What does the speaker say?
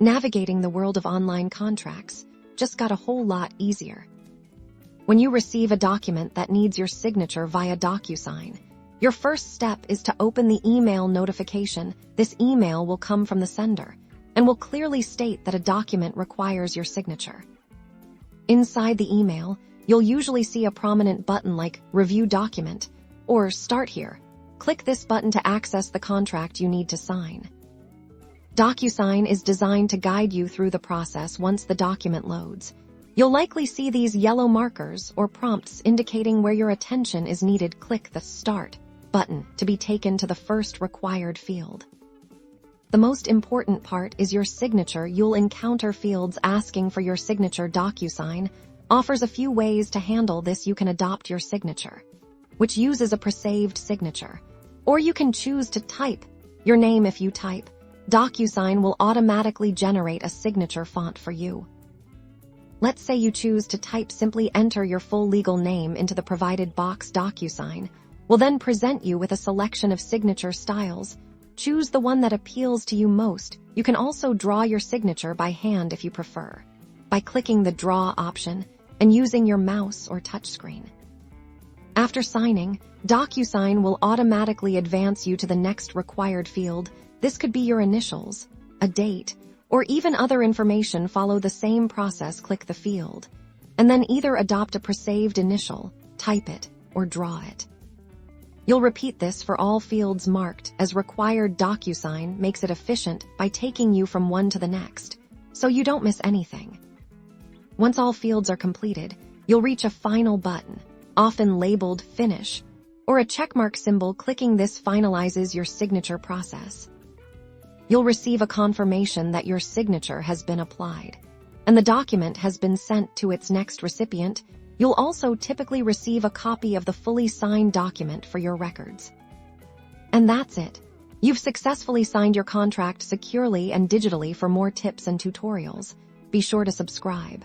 Navigating the world of online contracts just got a whole lot easier. When you receive a document that needs your signature via DocuSign, your first step is to open the email notification. This email will come from the sender and will clearly state that a document requires your signature. Inside the email, you'll usually see a prominent button like Review Document or Start Here. Click this button to access the contract you need to sign. DocuSign is designed to guide you through the process once the document loads. You'll likely see these yellow markers or prompts indicating where your attention is needed. Click the Start button to be taken to the first required field. The most important part is your signature. You'll encounter fields asking for your signature. DocuSign offers a few ways to handle this. You can adopt your signature, which uses a pre-saved signature, or you can choose to type your name. If you type, DocuSign will automatically generate a signature font for you. Let's say you choose to type. Simply enter your full legal name into the provided box. DocuSign will then present you with a selection of signature styles. Choose the one that appeals to you most. You can also draw your signature by hand if you prefer, by clicking the Draw option and using your mouse or touchscreen. After signing, DocuSign will automatically advance you to the next required field. This could be your initials, a date, or even other information. Follow the same process. Click the field, and then either adopt a pre-saved initial, type it, or draw it. You'll repeat this for all fields marked as required. DocuSign makes it efficient by taking you from one to the next, so you don't miss anything. Once all fields are completed, you'll reach a final button, often labeled Finish, or a checkmark symbol. Clicking this finalizes your signature process. You'll receive a confirmation that your signature has been applied, and the document has been sent to its next recipient. You'll also typically receive a copy of the fully signed document for your records. And that's it. You've successfully signed your contract securely and digitally. For more tips and tutorials, be sure to subscribe.